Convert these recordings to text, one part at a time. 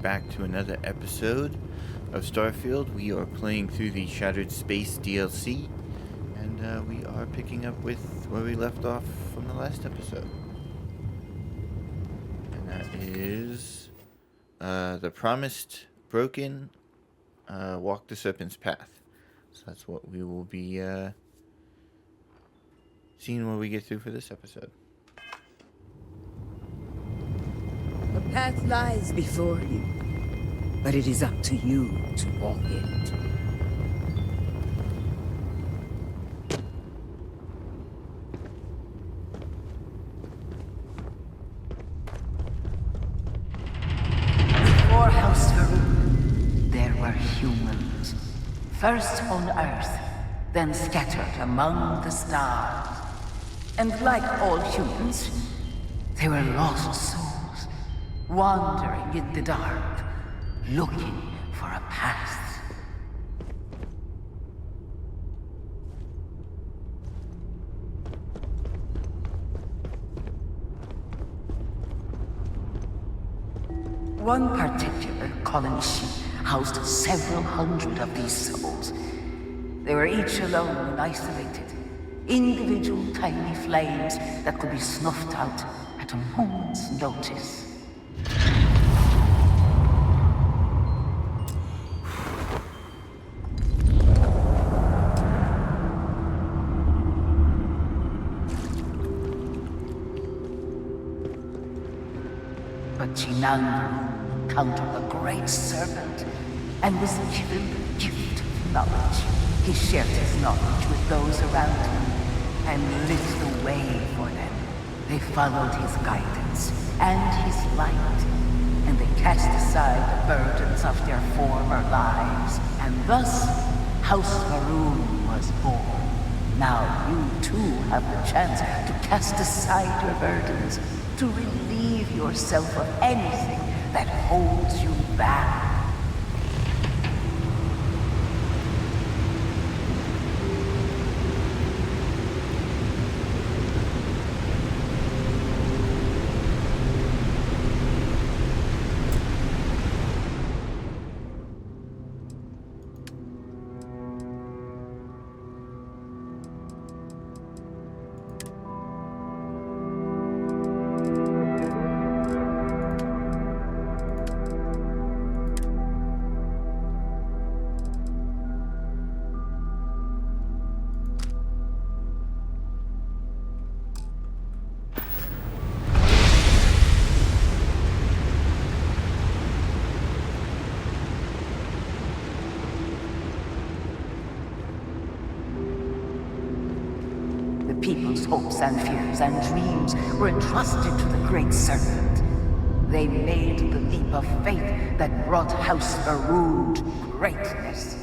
back to another episode of Starfield. We are playing through the Shattered Space DLC, and we are picking up with where we left off from the last episode. And that is the promised broken walk the serpent's path. So that's what we will be seeing when we get through for this episode. The path lies before you, but it is up to you to walk it. Before House Farouk, there were humans. First on Earth, then scattered among the stars. And like all humans, they were lost souls. Wandering in the dark, looking for a path. One particular colony ship housed several hundred of these souls. They were each alone and isolated, individual tiny flames that could be snuffed out at a moment's notice. But Jinan encountered a great servant and was given the gift of knowledge. He shared his knowledge with those around him and lit the way for them. They followed his guidance and his light, and they cast aside the burdens of their former lives. And thus, House Maroon was born. Now you too have the chance to cast aside your burdens, to relieve yourself of anything that holds you back. People's hopes and fears and dreams were entrusted to the Great Serpent. They made the leap of faith that brought House Farouk to greatness.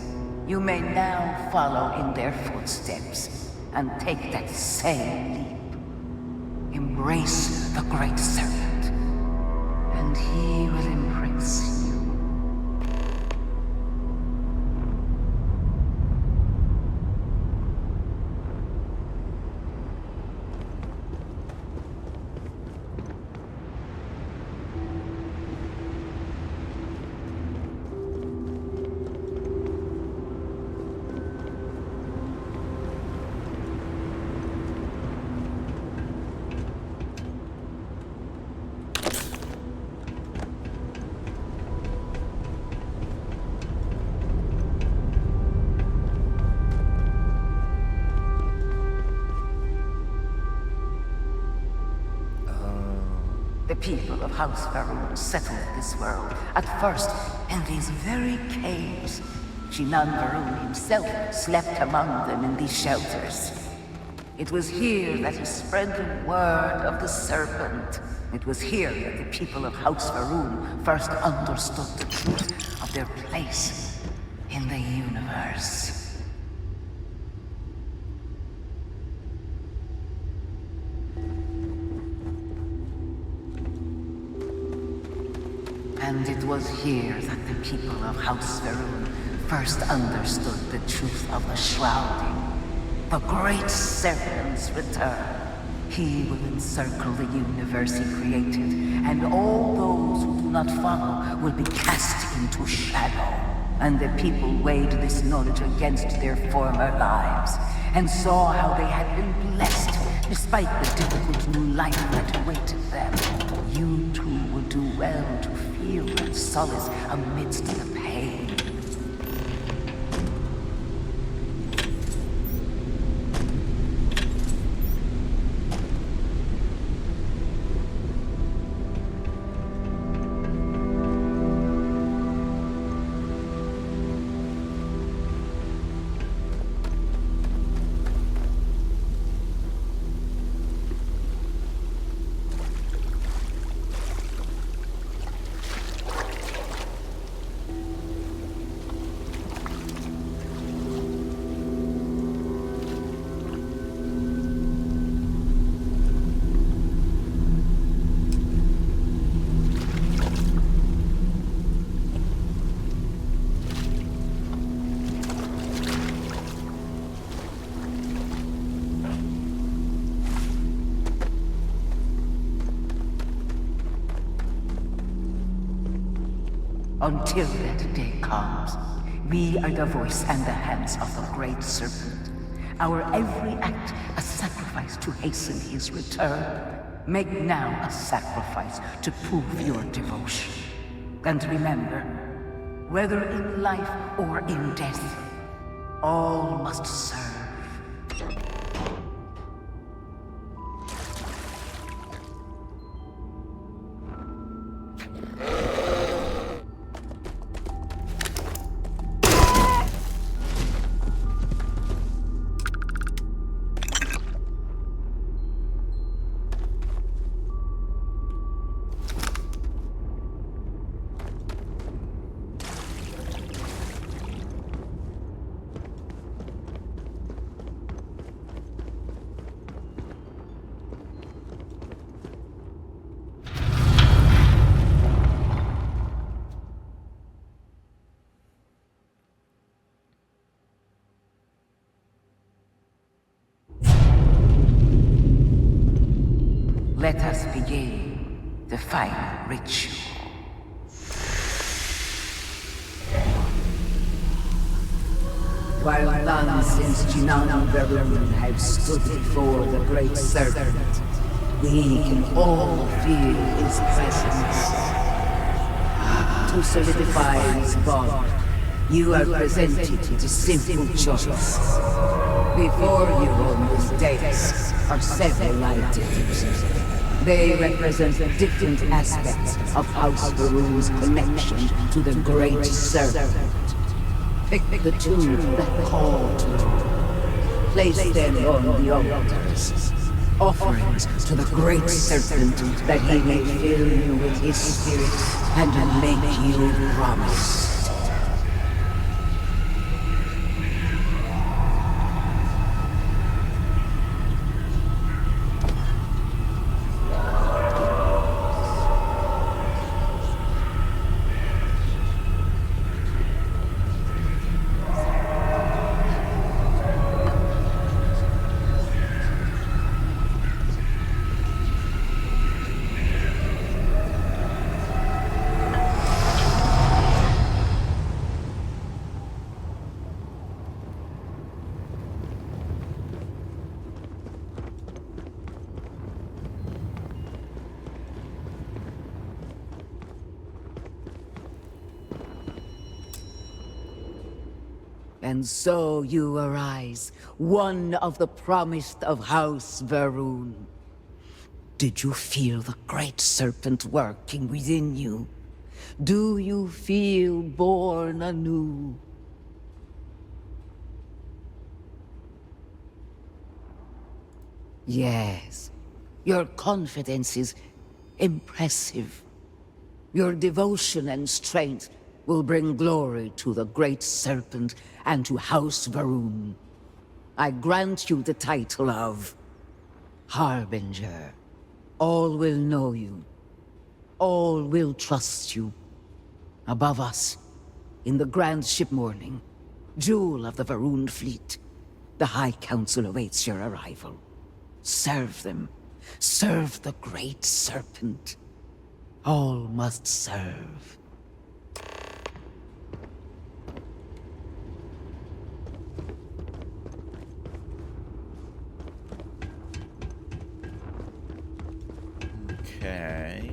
You may now follow in their footsteps and take that same leap. Embrace the Great Serpent, and he will embrace you. The people of House Farouk settled this world, at first in these very caves. Jinan Farouk himself slept among them in these shelters. It was here that he spread the word of the serpent. It was here that the people of House Farouk first understood the truth of their place in the universe. And it was here that the people of House Farouk first understood the truth of the shrouding. The Great Serpent's return. He will encircle the universe he created, and all those who do not follow will be cast into shadow. And the people weighed this knowledge against their former lives, and saw how they had been blessed despite the difficult new life that awaited them. You too would do well to feel that solace amidst the pain. Until that day comes, we are the voice and the hands of the Great Serpent. Our every act a sacrifice to hasten his return. Make now a sacrifice to prove your devotion. And remember, whether in life or in death, all must serve. Let us begin the final ritual. While none since Jinan Verun have stood before the Great Serpent, we can all feel his presence. To solidify his bond, you are presented with a simple choice. Before you on this dais are several items. They represent different aspects of House Varun's connection to the Great Serpent. Pick the two that call to you. Place them on the altars. Offerings to the Great Serpent that he may fill you with his spirit and make you promise. And so you arise, one of the promised of House Varun. Did you feel the Great Serpent working within you? Do you feel born anew? Yes, your confidence is impressive. Your devotion and strength will bring glory to the Great Serpent and to House Varun. I grant you the title of Harbinger. All will know you. All will trust you. Above us, in the grand ship morning, jewel of the Varun fleet, the High Council awaits your arrival. Serve them Serve the great serpent. All must serve. Okay.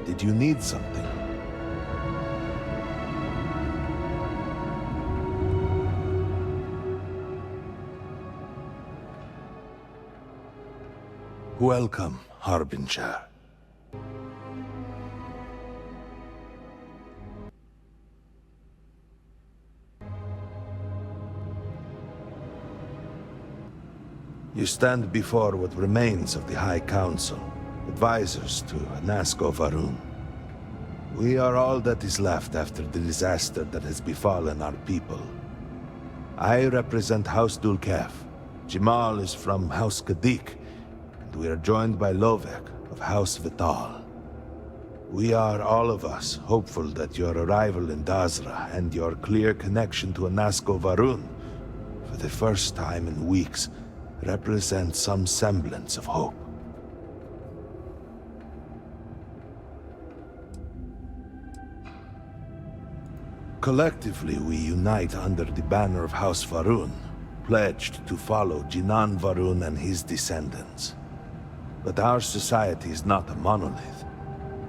Did you need something? Welcome, Harbinger. You stand before what remains of the High Council, advisors to Nasco Varun. We are all that is left after the disaster that has befallen our people. I represent House Dulkef. Jamal is from House Kadik, and we are joined by Lovek of House Vital. We are, all of us, hopeful that your arrival in Dazra and your clear connection to Nasco Varun, for the first time in weeks, represent some semblance of hope. Collectively, we unite under the banner of House Varun, pledged to follow Jinan Varun and his descendants. But our society is not a monolith.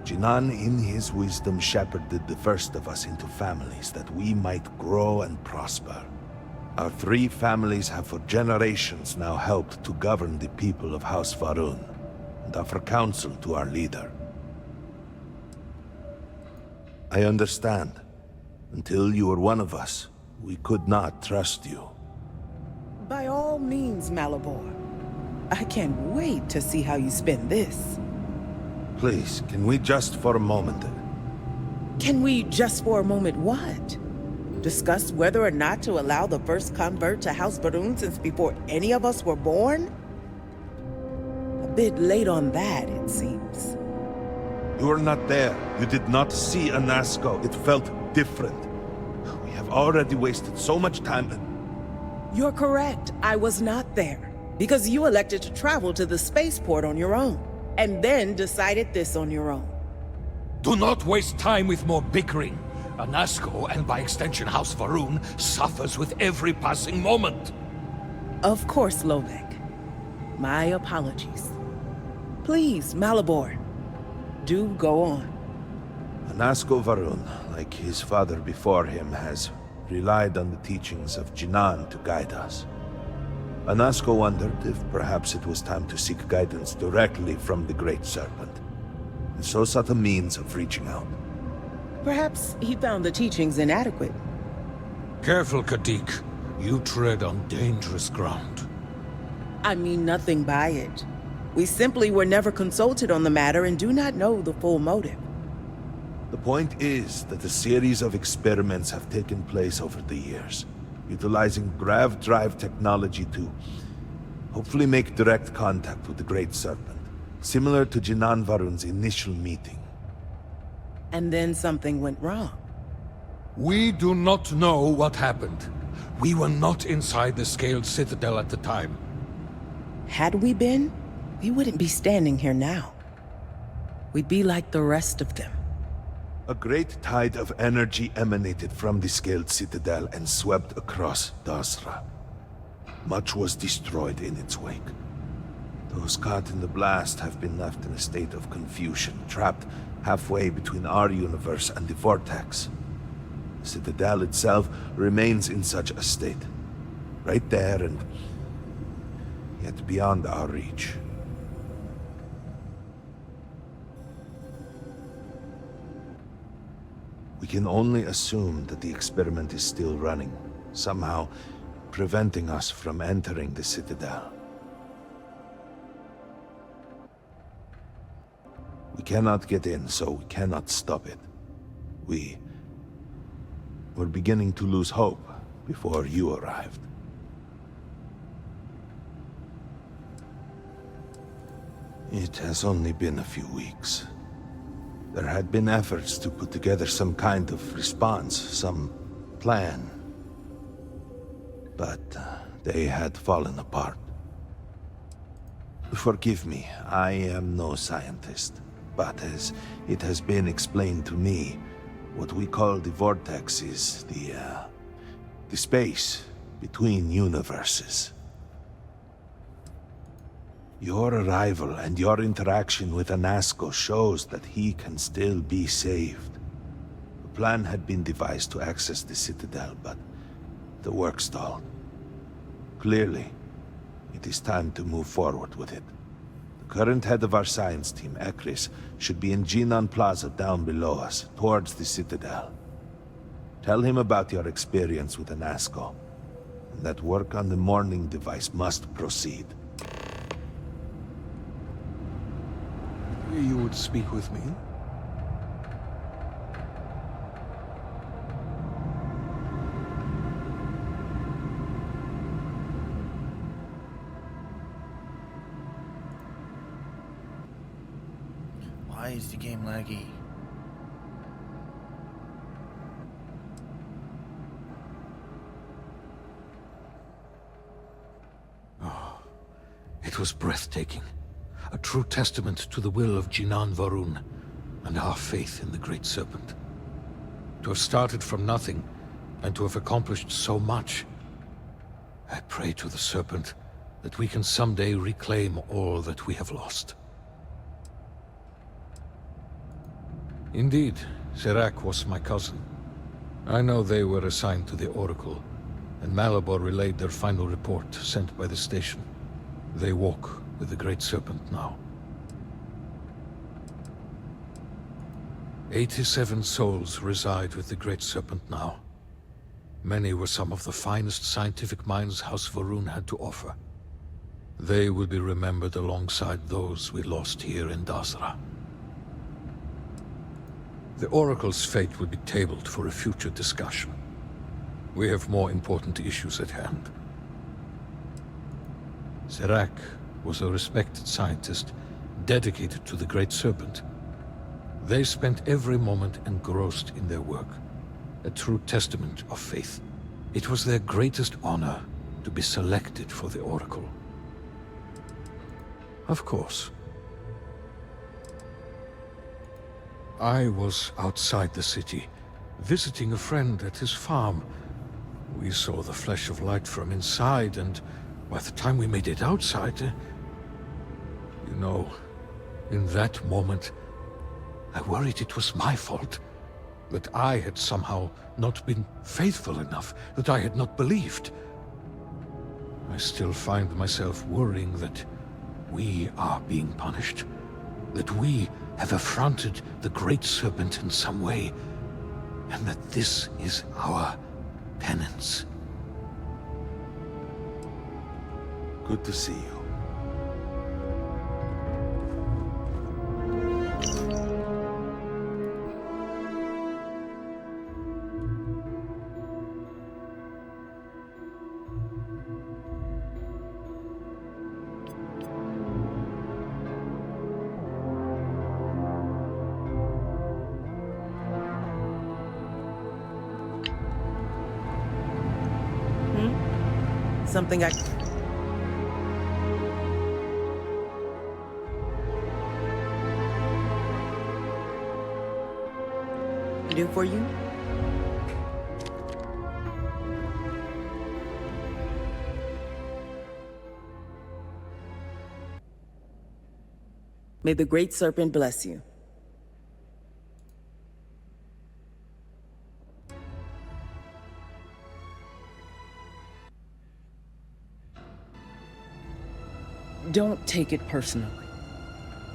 Jinan, in his wisdom, shepherded the first of us into families that we might grow and prosper. Our three families have for generations now helped to govern the people of House Varun, and offer counsel to our leader. I understand. Until you were one of us, we could not trust you. By all means, Malabor. I can't wait to see how you spend this. Please, can we just for a moment... Can we just for a moment what? Discuss whether or not to allow the first convert to House Varun since before any of us were born? A bit late on that, it seems. You were not there. You did not see Nasco. It felt different. We have already wasted so much time and... You're correct. I was not there. Because you elected to travel to the spaceport on your own. And then decided this on your own. Do not waste time with more bickering. Nasco, and by extension House Varun, suffers with every passing moment. Of course, Lovek. My apologies. Please, Malabor, do go on. Anasco Varun, like his father before him, has relied on the teachings of Jinan to guide us. Anasco wondered if perhaps it was time to seek guidance directly from the Great Serpent, and so sought a means of reaching out. Perhaps he found the teachings inadequate. Careful, Kadik. You tread on dangerous ground. I mean nothing by it. We simply were never consulted on the matter and do not know the full motive. The point is that a series of experiments have taken place over the years, utilizing grav drive technology to hopefully make direct contact with the Great Serpent, similar to Jinan Varun's initial meeting. And then something went wrong. We do not know what happened. We were not inside the Scaled Citadel at the time. Had we been, we wouldn't be standing here now. We'd be like the rest of them. A great tide of energy emanated from the Scaled Citadel and swept across Dasra. Much was destroyed in its wake. Those caught in the blast have been left in a state of confusion, trapped halfway between our universe and the Vortex. The Citadel itself remains in such a state. Right there and yet beyond our reach. We can only assume that the experiment is still running, somehow preventing us from entering the Citadel. We cannot get in, so we cannot stop it. We're beginning to lose hope before you arrived. It has only been a few weeks. There had been efforts to put together some kind of response, some plan. But they had fallen apart. Forgive me, I am no scientist. But as it has been explained to me, what we call the Vortex is the space between universes. Your arrival and your interaction with Anasco shows that he can still be saved. A plan had been devised to access the Citadel, but the work stalled. Clearly, it is time to move forward with it. The current head of our science team, Ekris, should be in Jinan Plaza down below us, towards the Citadel. Tell him about your experience with Anasco, and that work on the morning device must proceed. You would speak with me? Why is the game laggy? It was breathtaking. A true testament to the will of Jinan Varun and our faith in the Great Serpent. To have started from nothing and to have accomplished so much. I pray to the Serpent that we can someday reclaim all that we have lost. Indeed, Serac was my cousin. I know they were assigned to the Oracle, and Malabor relayed their final report sent by the station. They walk with the Great Serpent now. 87 souls reside with the Great Serpent now. Many were some of the finest scientific minds House Varun had to offer. They will be remembered alongside those we lost here in Dasra. The Oracle's fate will be tabled for a future discussion. We have more important issues at hand. Serac was a respected scientist, dedicated to the Great Serpent. They spent every moment engrossed in their work, a true testament of faith. It was their greatest honor to be selected for the Oracle. Of course. I was outside the city, visiting a friend at his farm. We saw the flash of light from inside, and By the time we made it outside, you know, in that moment, I worried it was my fault. That I had somehow not been faithful enough, that I had not believed. I still find myself worrying that we are being punished. That we have affronted the Great Serpent in some way, and that this is our penance. Good to see you. Something I... do for you? May the Great Serpent bless you. Don't take it personally.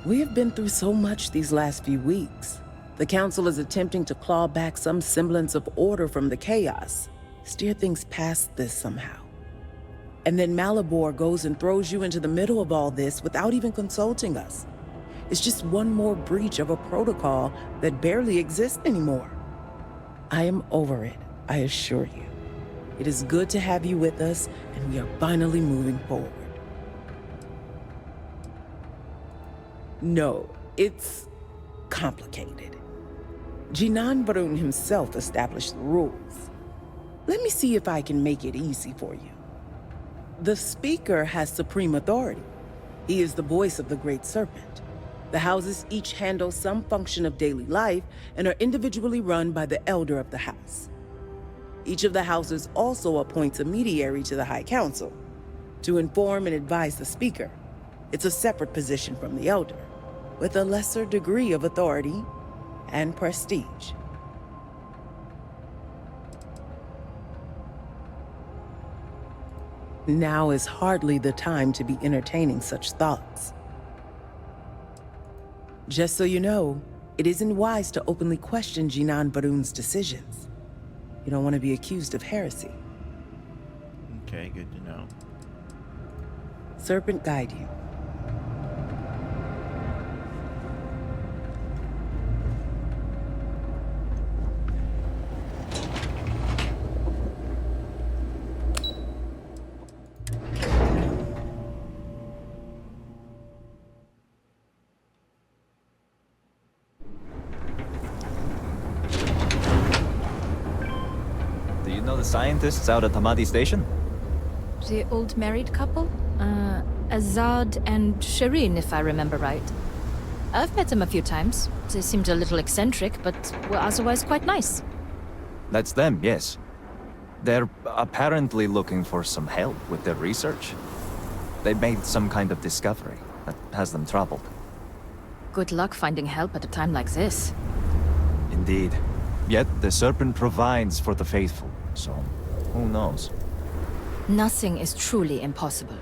We have been through so much these last few weeks. The Council is attempting to claw back some semblance of order from the chaos, steer things past this somehow. And then Malabor goes and throws you into the middle of all this without even consulting us. It's just one more breach of a protocol that barely exists anymore. I am over it, I assure you. It is good to have you with us, and we are finally moving forward. No, it's complicated. Jinan Varun himself established the rules. Let me see if I can make it easy for you. The Speaker has supreme authority. He is the voice of the Great Serpent. The houses each handle some function of daily life and are individually run by the Elder of the House. Each of the houses also appoints a mediary to the High Council to inform and advise the Speaker. It's a separate position from the Elder, with a lesser degree of authority and prestige. Now is hardly the time to be entertaining such thoughts. Just so you know, it isn't wise to openly question Jinan Varun's decisions. You don't want to be accused of heresy. Okay, good to know. Serpent guide you. Do you know the scientists out at Hamadi Station? The old married couple? Azad and Shireen, if I remember right. I've met them a few times. They seemed a little eccentric, but were otherwise quite nice. That's them, yes. They're apparently looking for some help with their research. They made some kind of discovery that has them troubled. Good luck finding help at a time like this. Indeed. Yet the Serpent provides for the faithful, so who knows? Nothing is truly impossible.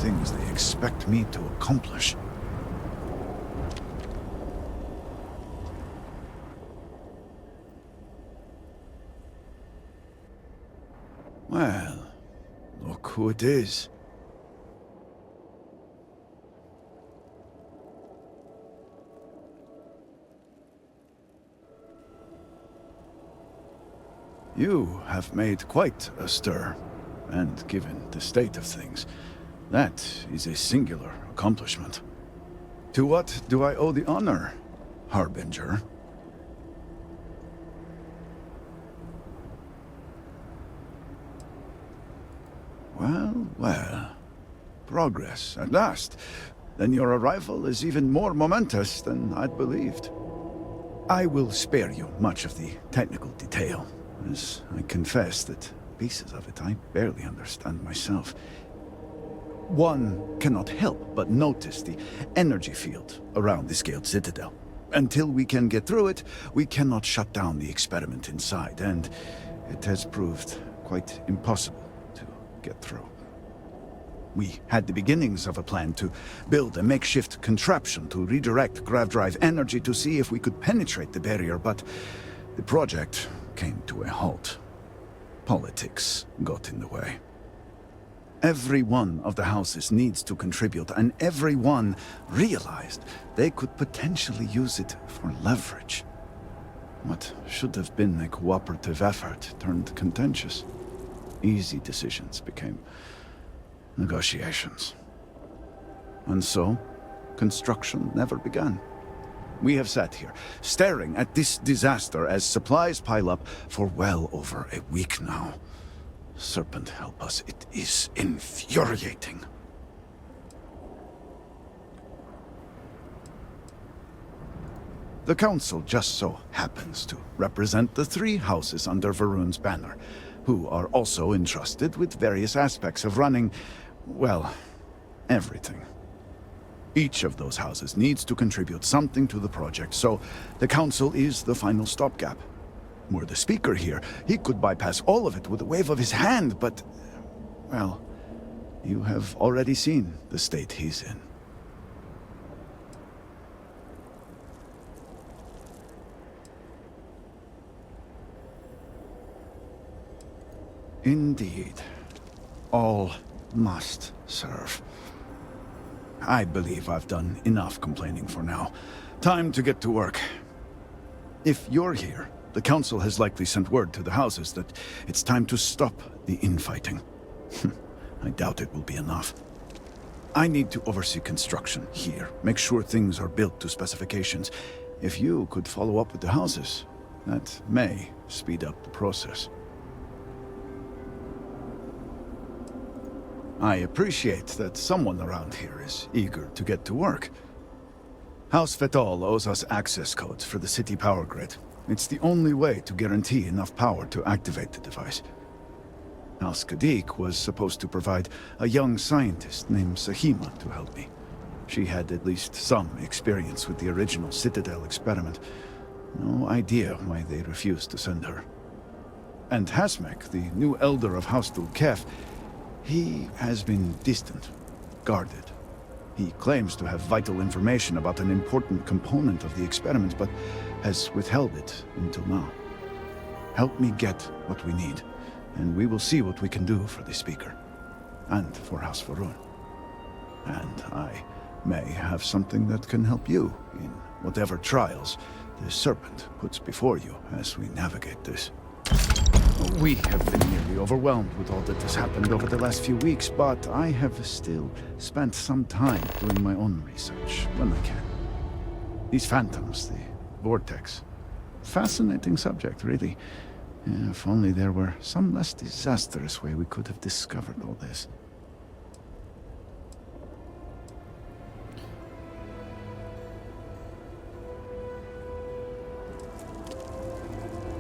Things they expect me to accomplish. Well, look who it is. You have made quite a stir, and given the state of things, that is a singular accomplishment. To what do I owe the honor, Harbinger? Well, well. Progress, at last. Then your arrival is even more momentous than I'd believed. I will spare you much of the technical detail, as I confess that pieces of it I barely understand myself. One cannot help but notice the energy field around the Scaled Citadel. Until we can get through it, we cannot shut down the experiment inside, and it has proved quite impossible to get through. We had the beginnings of a plan to build a makeshift contraption to redirect grav drive energy to see if we could penetrate the barrier, but the project came to a halt. Politics got in the way. Every one of the houses needs to contribute, and everyone realized they could potentially use it for leverage. What should have been a cooperative effort turned contentious. Easy decisions became negotiations. And so, construction never began. We have sat here, staring at this disaster as supplies pile up for well over a week now. Serpent help us, it is infuriating. The Council just so happens to represent the 3 houses under Varun's banner, who are also entrusted with various aspects of running, well, everything. Each of those houses needs to contribute something to the project, so the Council is the final stopgap. Were the Speaker here, he could bypass all of it with a wave of his hand, but, well, you have already seen the state he's in. Indeed. All must serve. I believe I've done enough complaining for now. Time to get to work. If you're here, the Council has likely sent word to the houses that it's time to stop the infighting. I doubt it will be enough. I need to oversee construction here, make sure things are built to specifications. If you could follow up with the houses, that may speed up the process. I appreciate that someone around here is eager to get to work. House Fetal owes us access codes for the city power grid. It's the only way to guarantee enough power to activate the device. House Kadik was supposed to provide a young scientist named Sahima to help me. She had at least some experience with the original Citadel experiment. No idea why they refused to send her. And Hasmek, the new elder of House Dulkef, he has been distant, guarded. He claims to have vital information about an important component of the experiment, but has withheld it until now. Help me get what we need, and we will see what we can do for the Speaker, and for House Varun. And I may have something that can help you in whatever trials the Serpent puts before you as we navigate this. We have been nearly overwhelmed with all that has happened over the last few weeks, but I have still spent some time doing my own research when I can. These phantoms, the vortex. Fascinating subject, really. If only there were some less disastrous way we could have discovered all this.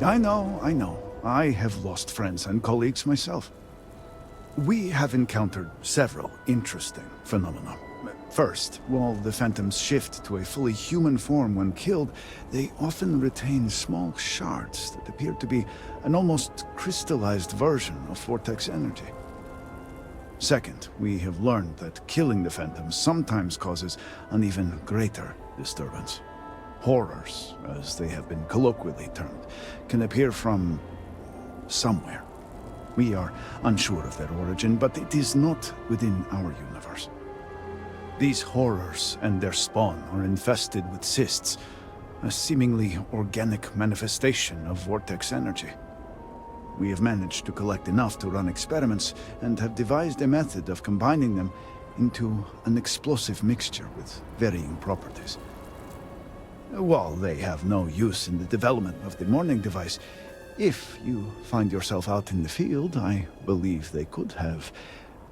I know. I have lost friends and colleagues myself. We have encountered several interesting phenomena. First, while the phantoms shift to a fully human form when killed, they often retain small shards that appear to be an almost crystallized version of vortex energy. Second, we have learned that killing the phantoms sometimes causes an even greater disturbance. Horrors, as they have been colloquially termed, can appear from somewhere. We are unsure of their origin, but it is not within our universe. These horrors and their spawn are infested with cysts, a seemingly organic manifestation of vortex energy. We have managed to collect enough to run experiments and have devised a method of combining them into an explosive mixture with varying properties. While they have no use in the development of the morning device, if you find yourself out in the field, I believe they could have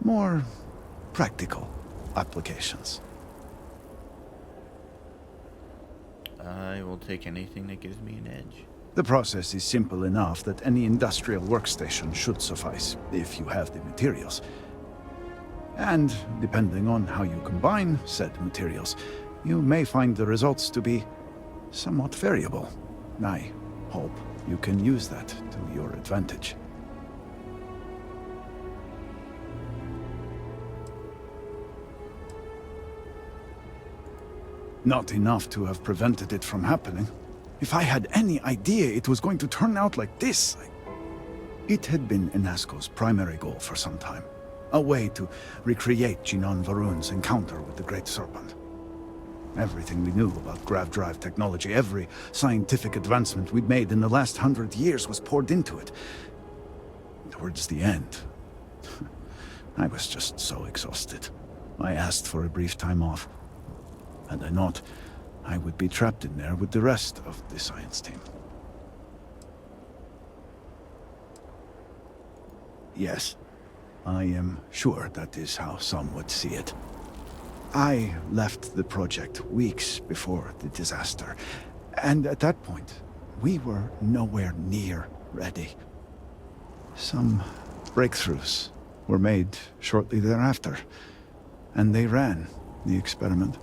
more practical applications. I will take anything that gives me an edge. The process is simple enough that any industrial workstation should suffice, if you have the materials. And depending on how you combine said materials, you may find the results to be somewhat variable. I hope you can use that to your advantage. Not enough to have prevented it from happening. If I had any idea it was going to turn out like this, It had been Inasco's primary goal for some time. A way to recreate Jinan Varun's encounter with the Great Serpent. Everything we knew about grav drive technology, every scientific advancement we'd made in the last 100 years was poured into it. Towards the end, I was just so exhausted. I asked for a brief time off, and I thought I would be trapped in there with the rest of the science team. Yes, I am sure that is how some would see it. I left the project weeks before the disaster, and at that point, we were nowhere near ready. Some breakthroughs were made shortly thereafter, and they ran the experiment.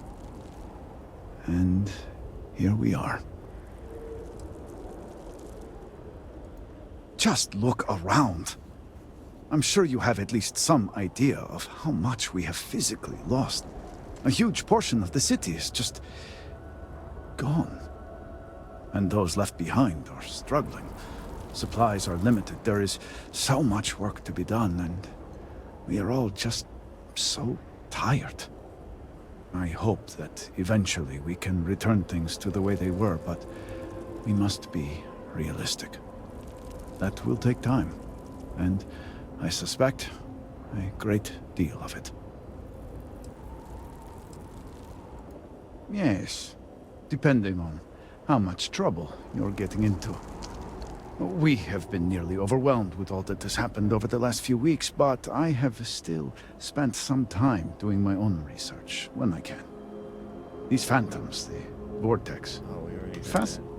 And here we are. Just look around. I'm sure you have at least some idea of how much we have physically lost. A huge portion of the city is just gone. And those left behind are struggling. Supplies are limited. There is so much work to be done, and we are all just so tired. I hope that eventually we can return things to the way they were, but we must be realistic. That will take time, and I suspect a great deal of it. Yes, depending on how much trouble you're getting into. We have been nearly overwhelmed with all that has happened over the last few weeks, but I have still spent some time doing my own research when I can. These phantoms, the vortex. Oh, we already got Fast. that.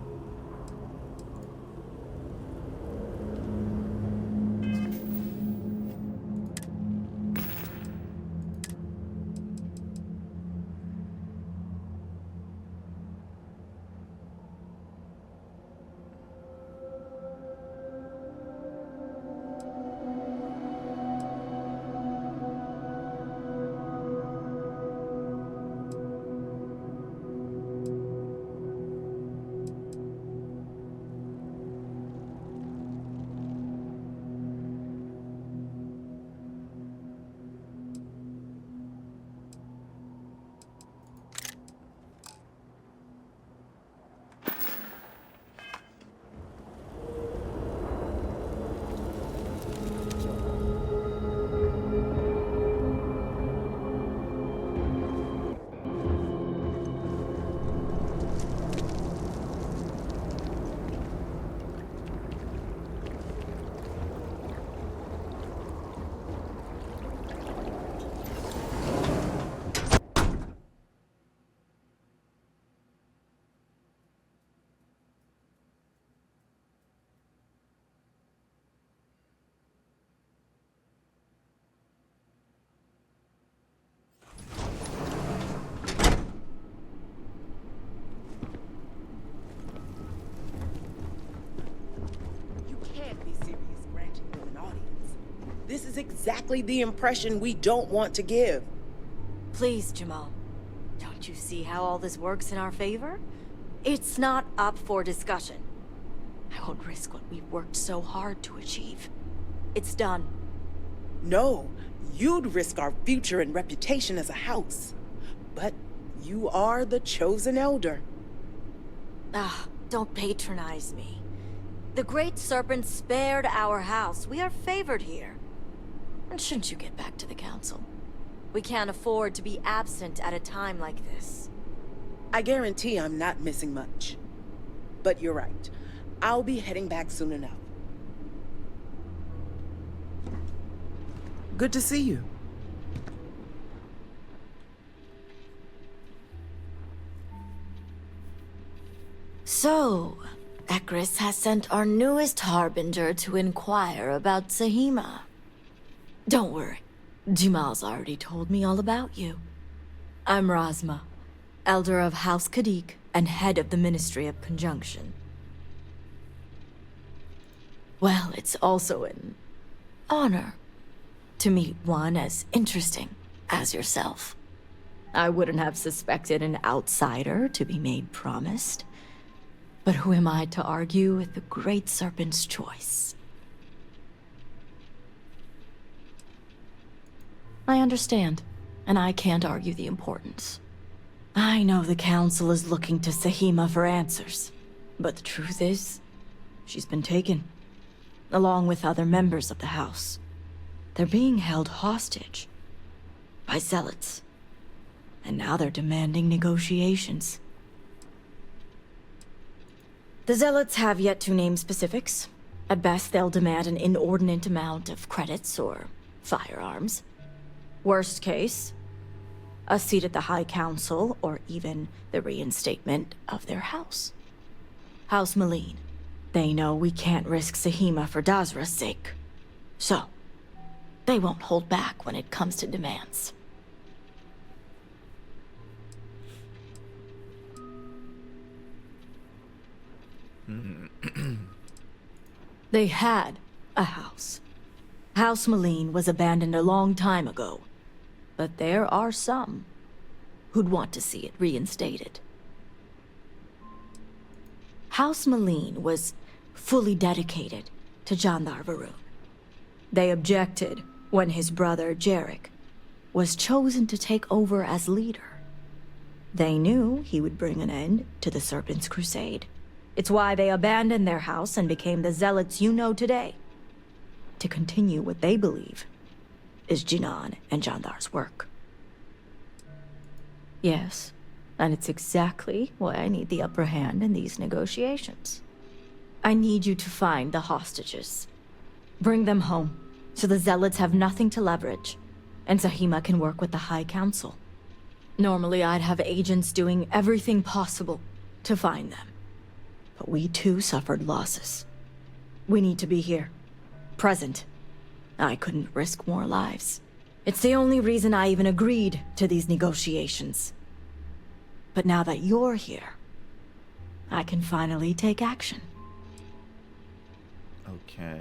You can't be serious granting them an audience. This is exactly the impression we don't want to give. Please, Jamal. Don't you see how all this works in our favor? It's not up for discussion. I won't risk what we've worked so hard to achieve. It's done. No, you'd risk our future and reputation as a house. But you are the chosen elder. Ah, don't patronize me. The Great Serpent spared our house. We are favored here. And shouldn't you get back to the Council? We can't afford to be absent at a time like this. I guarantee I'm not missing much. But you're right. I'll be heading back soon enough. Good to see you. So, Ekris has sent our newest Harbinger to inquire about Sahima. Don't worry, Jamal's already told me all about you. I'm Razma, Elder of House Kadik and head of the Ministry of Conjunction. Well, it's also an honor to meet one as interesting as yourself. I wouldn't have suspected an outsider to be made promised. But who am I to argue with the Great Serpent's choice? I understand, and I can't argue the importance. I know the Council is looking to Sahima for answers, but the truth is, she's been taken, along with other members of the House. They're being held hostage by zealots, and now they're demanding negotiations. The zealots have yet to name specifics. At best, they'll demand an inordinate amount of credits or firearms. Worst case, a seat at the High Council, or even the reinstatement of their house. House Malene. They know we can't risk Sahima for Dazra's sake. So, they won't hold back when it comes to demands. They had a house. House Malene was abandoned a long time ago. But there are some who'd want to see it reinstated. House Malene was fully dedicated to Jandar Varun. They objected when his brother, Jarek, was chosen to take over as leader. They knew he would bring an end to the Serpent's crusade. It's why they abandoned their house and became the zealots you know today, to continue what they believe is Jinan and Jandar's work. Yes, and it's exactly why I need the upper hand in these negotiations. I need you to find the hostages. Bring them home, so the zealots have nothing to leverage, and Sahima can work with the High Council. Normally I'd have agents doing everything possible to find them. But we too suffered losses. We need to be here, present. I couldn't risk more lives. It's the only reason I even agreed to these negotiations. But now that you're here, I can finally take action. Okay.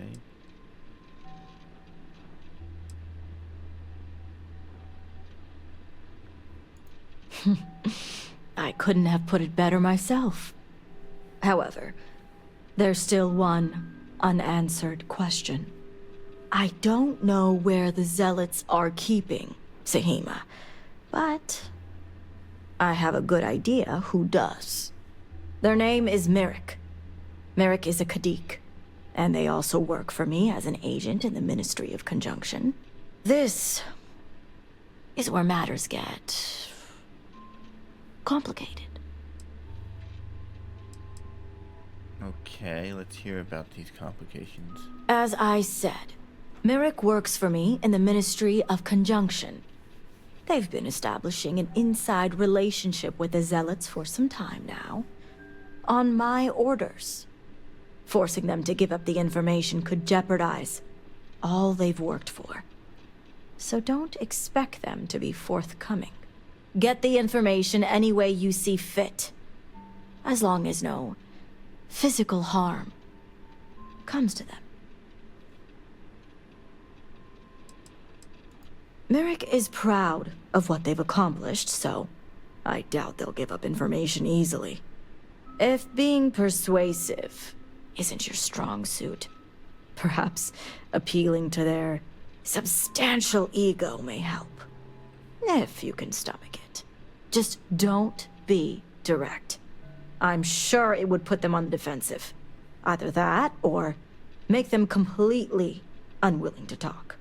I couldn't have put it better myself. However, there's still one unanswered question. I don't know where the zealots are keeping Sahima, but I have a good idea who does. Their name is Merrick. Merrick is a Kadik, and they also work for me as an agent in the Ministry of Conjunction. This is where matters get complicated. Okay, let's hear about these complications. As I said, Merrick works for me in the Ministry of Conjunction. They've been establishing an inside relationship with the Zealots for some time now. On my orders. Forcing them to give up the information could jeopardize all they've worked for. So don't expect them to be forthcoming. Get the information any way you see fit. As long as no physical harm comes to them. Merrick is proud of what they've accomplished, so I doubt they'll give up information easily. If being persuasive isn't your strong suit, perhaps appealing to their substantial ego may help. If you can stomach it. Just don't be direct. I'm sure it would put them on the defensive. Either that, or make them completely unwilling to talk.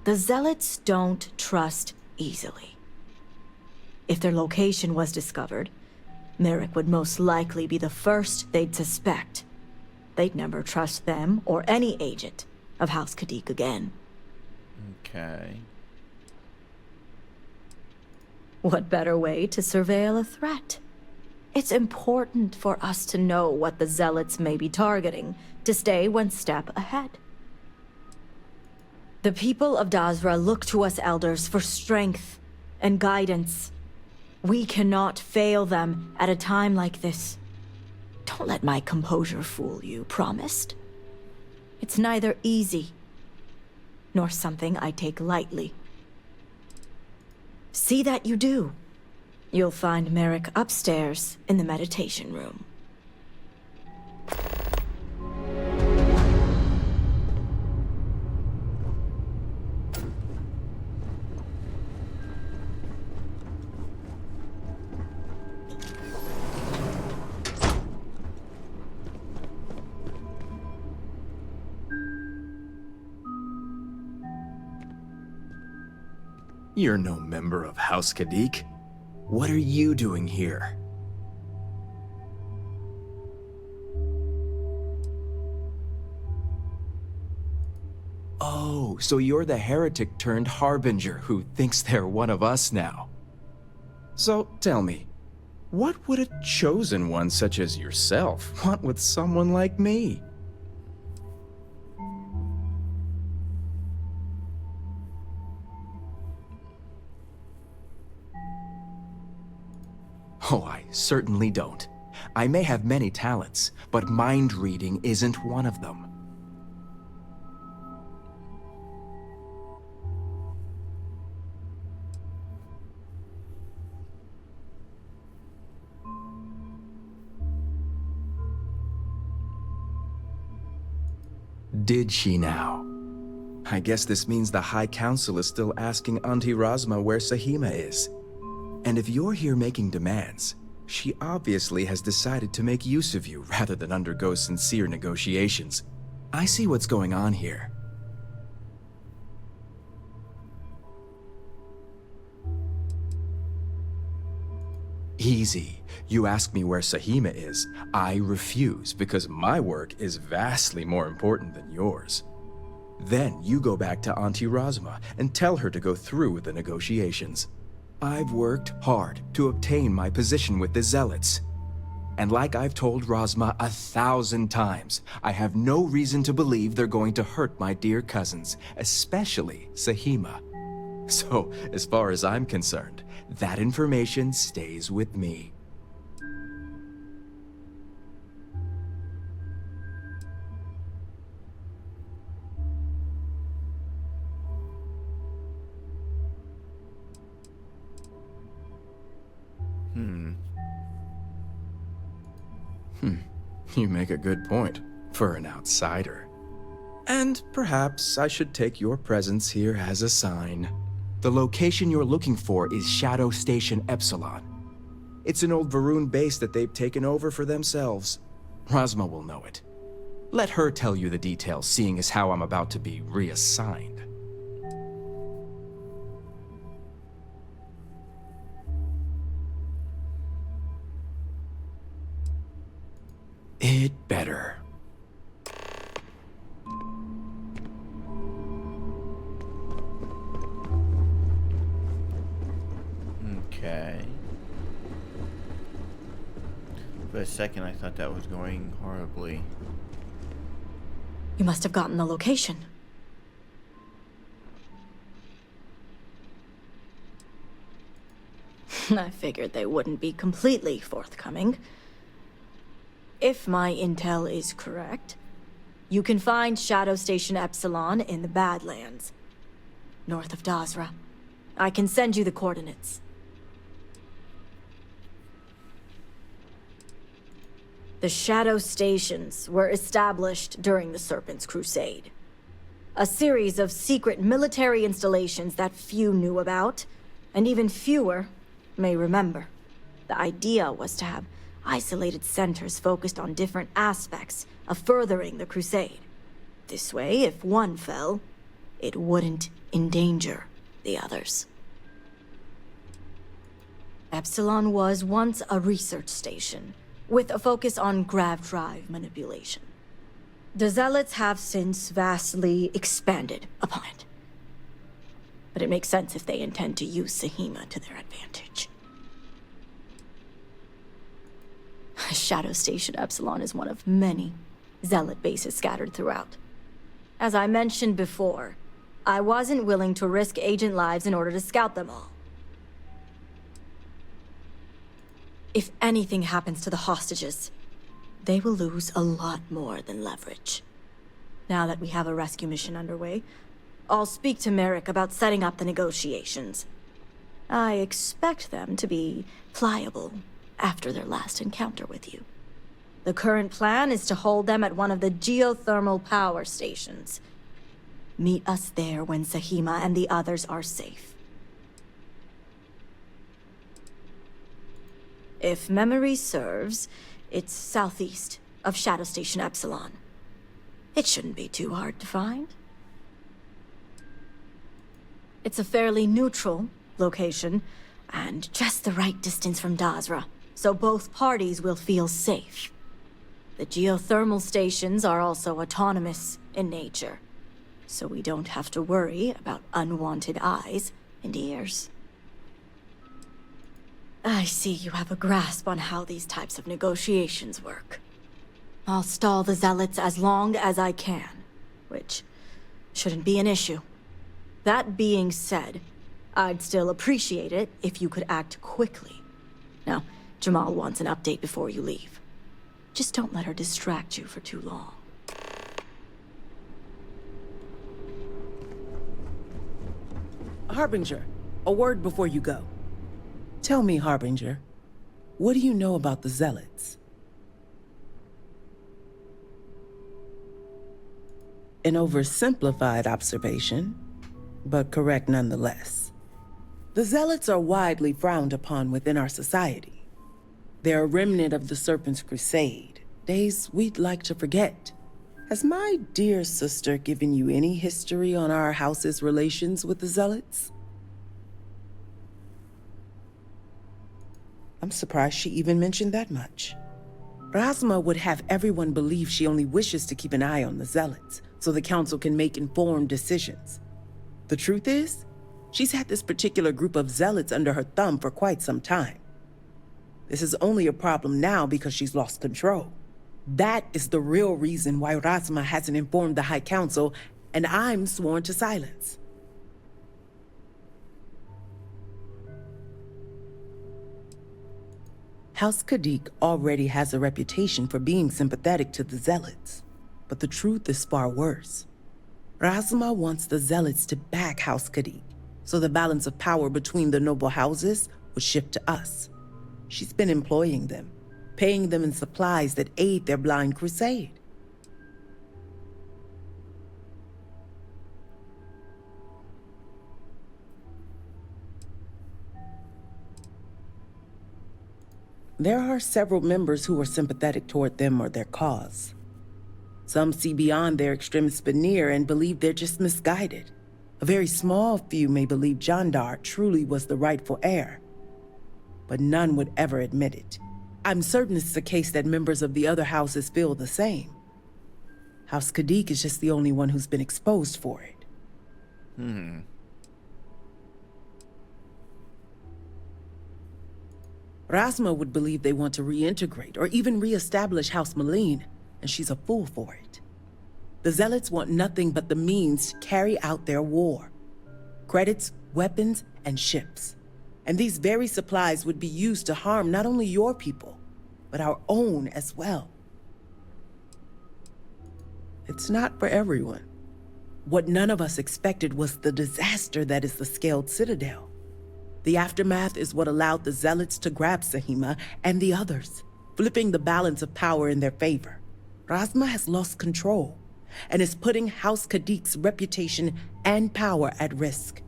The Zealots don't trust easily. If their location was discovered, Merrick would most likely be the first they'd suspect. They'd never trust them or any agent of House Kadik again. Okay. What better way to surveil a threat? It's important for us to know what the Zealots may be targeting, to stay one step ahead. The people of Dazra look to us elders for strength and guidance. We cannot fail them at a time like this. Don't let my composure fool you, promised? It's neither easy, nor something I take lightly. See that you do. You'll find Merrick upstairs in the meditation room. You're no member of House Kadik. What are you doing here? Oh, so you're the heretic turned harbinger who thinks they're one of us now. So tell me, what would a chosen one such as yourself want with someone like me? Oh, I certainly don't. I may have many talents, but mind reading isn't one of them. Did she now? I guess this means the High Council is still asking Auntie Razma where Sahima is. And if you're here making demands, she obviously has decided to make use of you rather than undergo sincere negotiations. I see what's going on here. Easy. You ask me where Sahima is, I refuse because my work is vastly more important than yours. Then you go back to Auntie Razma and tell her to go through with the negotiations. I've worked hard to obtain my position with the Zealots. And like I've told Razma 1,000 times, I have no reason to believe they're going to hurt my dear cousins, especially Sahima. So, as far as I'm concerned, that information stays with me. You make a good point, for an outsider. And perhaps I should take your presence here as a sign. The location you're looking for is Shadow Station Epsilon. It's an old Varun base that they've taken over for themselves. Razma will know it. Let her tell you the details, seeing as how I'm about to be reassigned. It better. Okay. For a second, I thought that was going horribly. You must have gotten the location. I figured they wouldn't be completely forthcoming. If my intel is correct, you can find Shadow Station Epsilon in the Badlands, north of Dazra. I can send you the coordinates. The Shadow Stations were established during the Serpent's Crusade. A series of secret military installations that few knew about, and even fewer may remember. The idea was to have isolated centers focused on different aspects of furthering the crusade. This way, if one fell, it wouldn't endanger the others. Epsilon was once a research station, with a focus on grav drive manipulation. The Zealots have since vastly expanded upon it. But it makes sense if they intend to use Sahima to their advantage. Shadow Station Epsilon is one of many Zealot bases scattered throughout. As I mentioned before, I wasn't willing to risk agent lives in order to scout them all. If anything happens to the hostages, they will lose a lot more than leverage. Now that we have a rescue mission underway, I'll speak to Merrick about setting up the negotiations. I expect them to be pliable after their last encounter with you. The current plan is to hold them at one of the geothermal power stations. Meet us there when Sahima and the others are safe. If memory serves, it's southeast of Shadow Station Epsilon. It shouldn't be too hard to find. It's a fairly neutral location, and just the right distance from Dazra, so both parties will feel safe. The geothermal stations are also autonomous in nature, so we don't have to worry about unwanted eyes and ears. I see you have a grasp on how these types of negotiations work. I'll stall the Zealots as long as I can, which shouldn't be an issue. That being said, I'd still appreciate it if you could act quickly. Now, Jamal wants an update before you leave. Just don't let her distract you for too long. Harbinger, a word before you go. Tell me, Harbinger, what do you know about the Zealots? An oversimplified observation, but correct nonetheless. The Zealots are widely frowned upon within our society. They're a remnant of the Serpent's Crusade, days we'd like to forget. Has my dear sister given you any history on our house's relations with the Zealots? I'm surprised she even mentioned that much. Rasma would have everyone believe she only wishes to keep an eye on the Zealots, so the Council can make informed decisions. The truth is, she's had this particular group of Zealots under her thumb for quite some time. This is only a problem now because she's lost control. That is the real reason why Rasma hasn't informed the High Council, and I'm sworn to silence. House Kadik already has a reputation for being sympathetic to the Zealots, but the truth is far worse. Rasma wants the Zealots to back House Kadik, so the balance of power between the noble houses would shift to us. She's been employing them, paying them in supplies that aid their blind crusade. There are several members who are sympathetic toward them or their cause. Some see beyond their extremist veneer and believe they're just misguided. A very small few may believe Jandar truly was the rightful heir, but none would ever admit it. I'm certain it's the case that members of the other houses feel the same. House Kadik is just the only one who's been exposed for it. Rasma would believe they want to reintegrate or even reestablish House Malene, and she's a fool for it. The Zealots want nothing but the means to carry out their war. Credits, weapons, and ships. And these very supplies would be used to harm not only your people, but our own as well. It's not for everyone. What none of us expected was the disaster that is the Scaled Citadel. The aftermath is what allowed the Zealots to grab Sahima and the others, flipping the balance of power in their favor. Rasma has lost control, and is putting House Kadik's reputation and power at risk.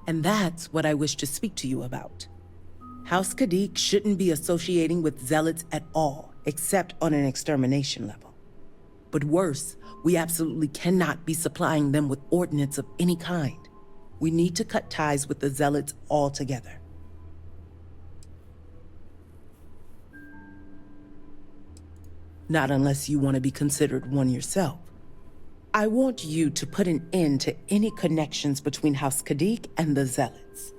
And that's what I wish to speak to you about. House Kadik shouldn't be associating with zealots at all, except on an extermination level. But worse, we absolutely cannot be supplying them with ordnance of any kind. We need to cut ties with the zealots altogether. Not unless you want to be considered one yourself. I want you to put an end to any connections between House Kadik and the zealots.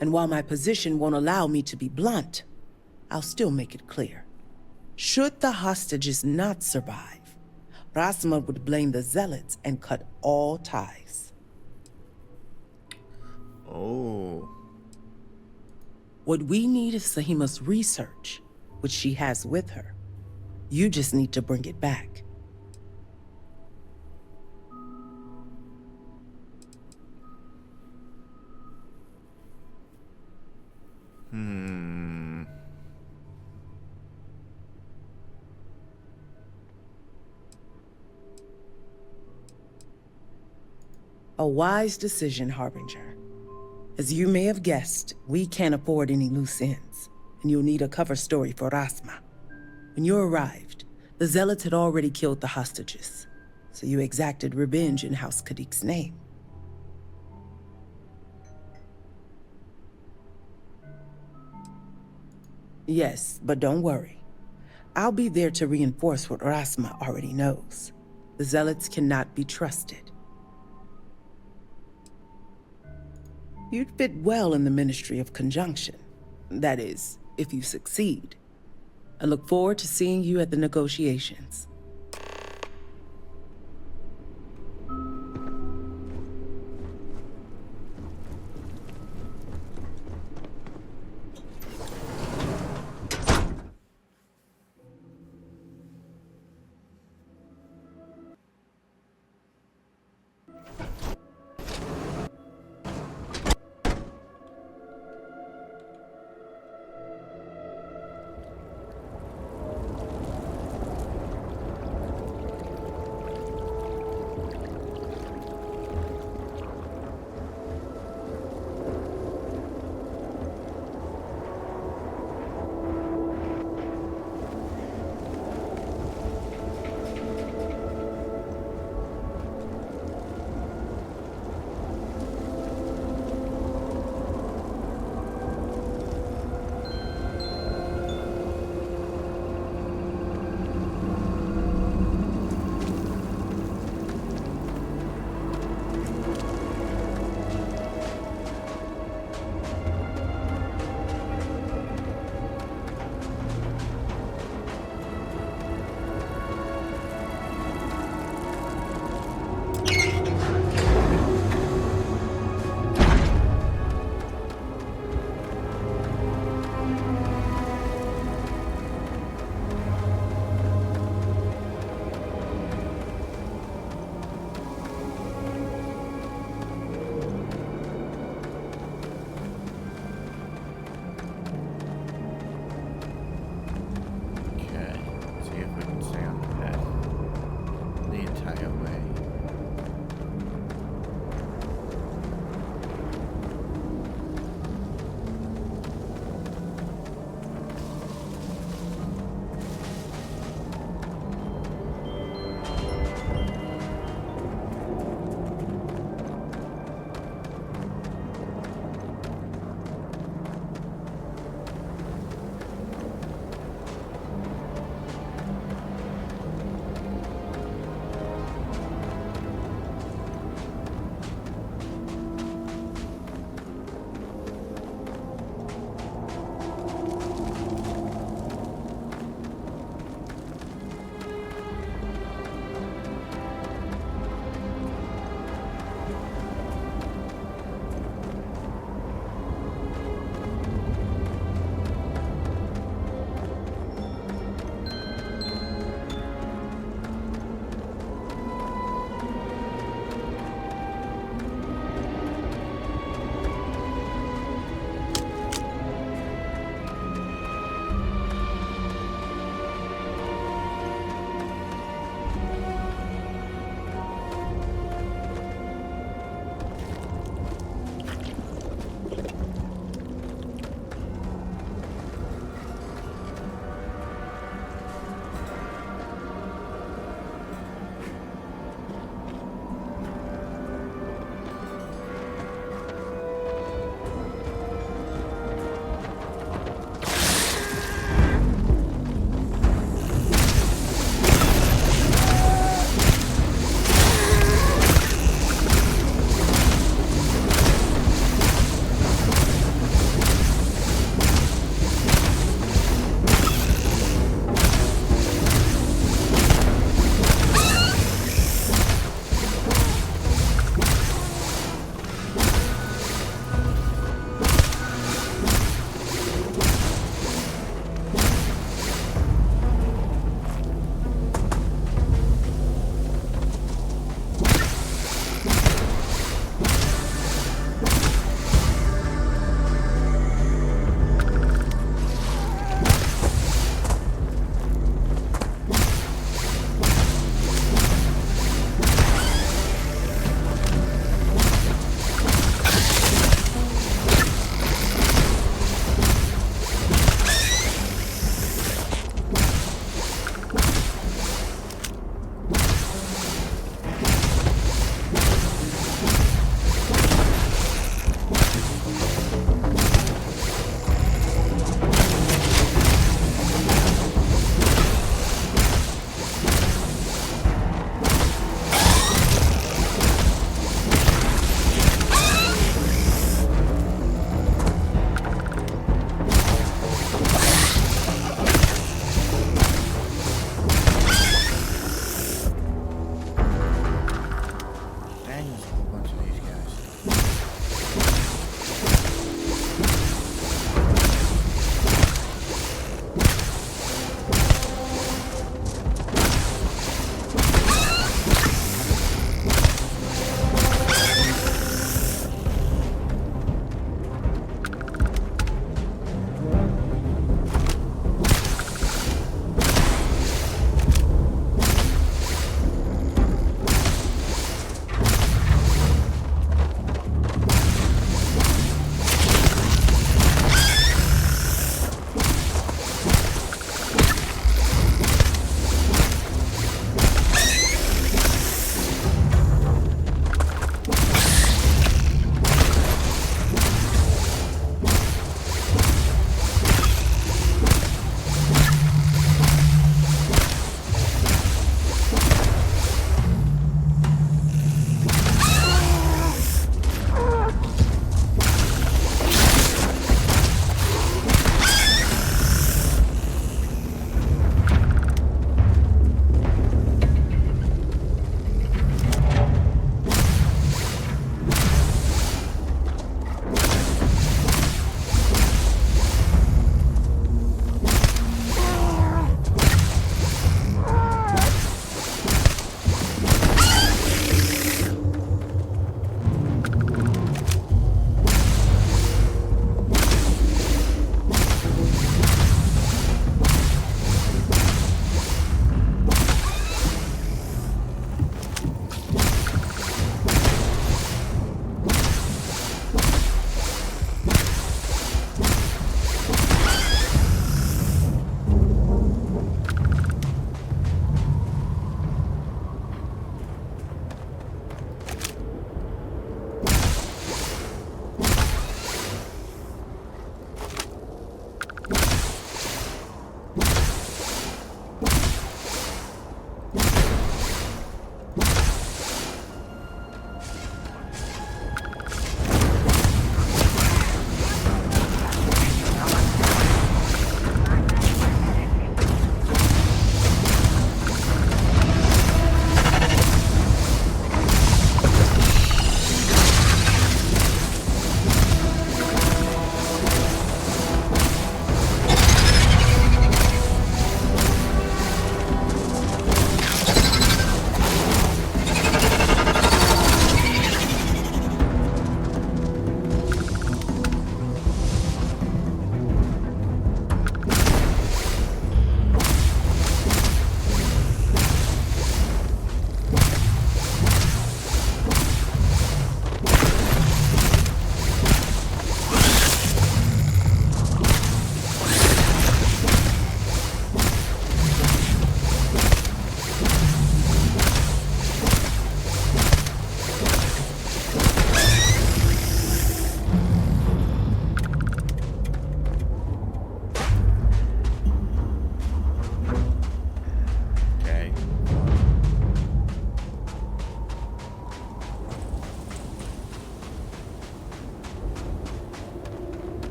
And while my position won't allow me to be blunt, I'll still make it clear. Should the hostages not survive, Rasma would blame the zealots and cut all ties. Oh. What we need is Sahima's research, which she has with her. You just need to bring it back. A wise decision, Harbinger. As you may have guessed, we can't afford any loose ends, and you'll need a cover story for Rasma. When you arrived, the Zealots had already killed the hostages, so you exacted revenge in House Kadik's name. Yes, but don't worry. I'll be there to reinforce what Rasma already knows. The Zealots cannot be trusted. You'd fit well in the Ministry of Conjunction. That is, if you succeed. I look forward to seeing you at the negotiations.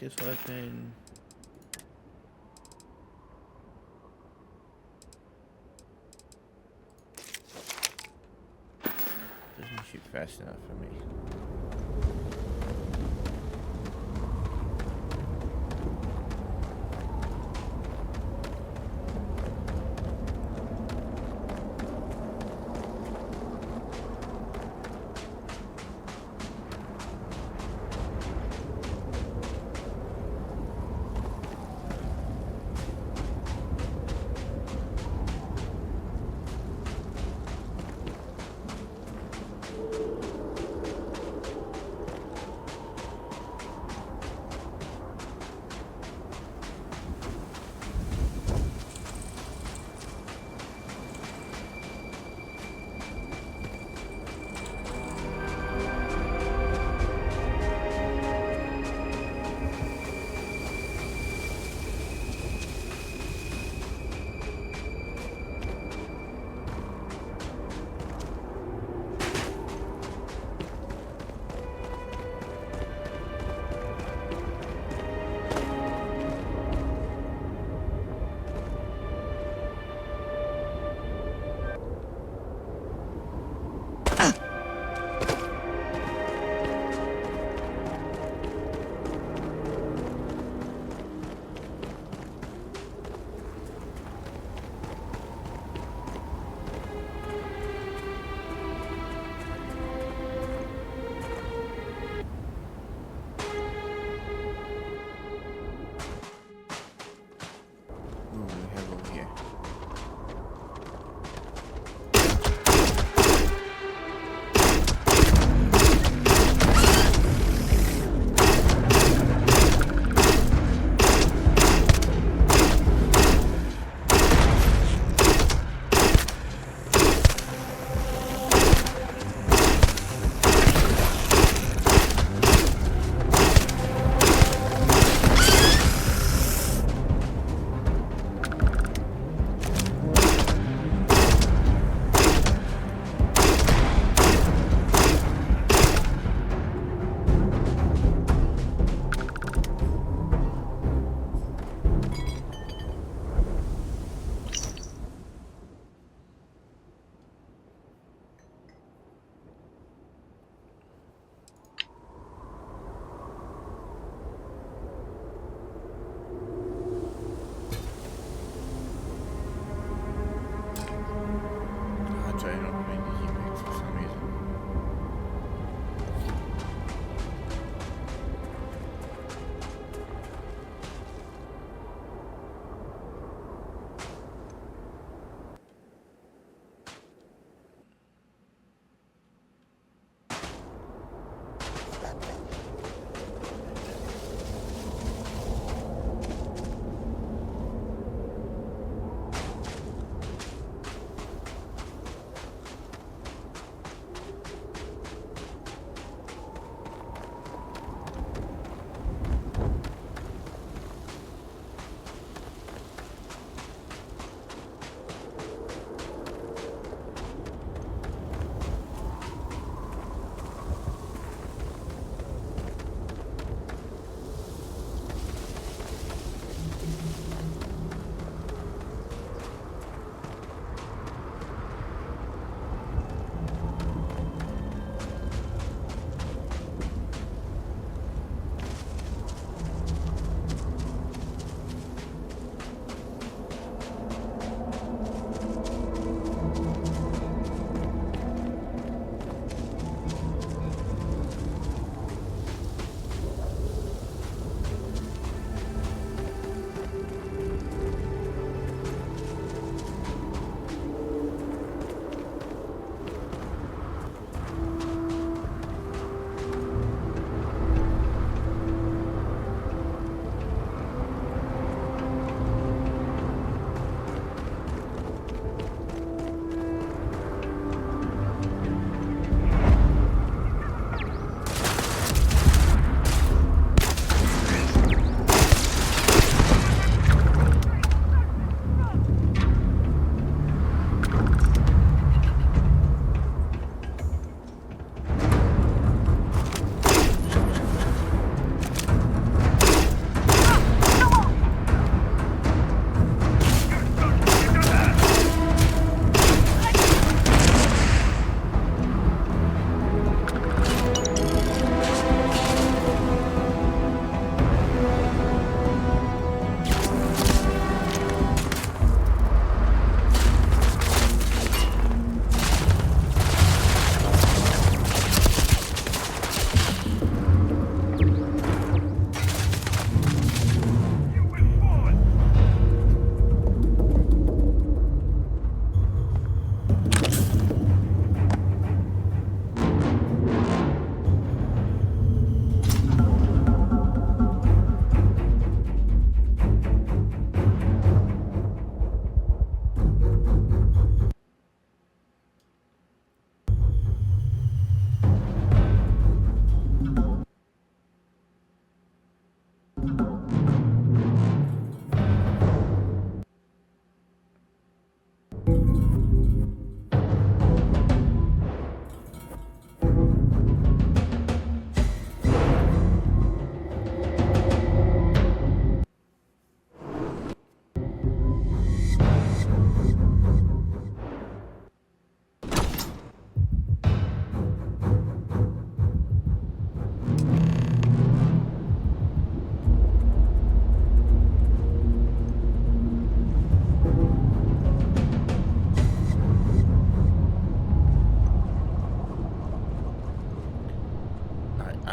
This weapon. Doesn't shoot fast enough for me.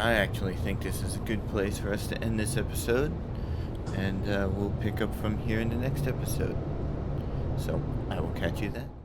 I actually think this is a good place for us to end this episode, and we'll pick up from here in the next episode. So, I will catch you then.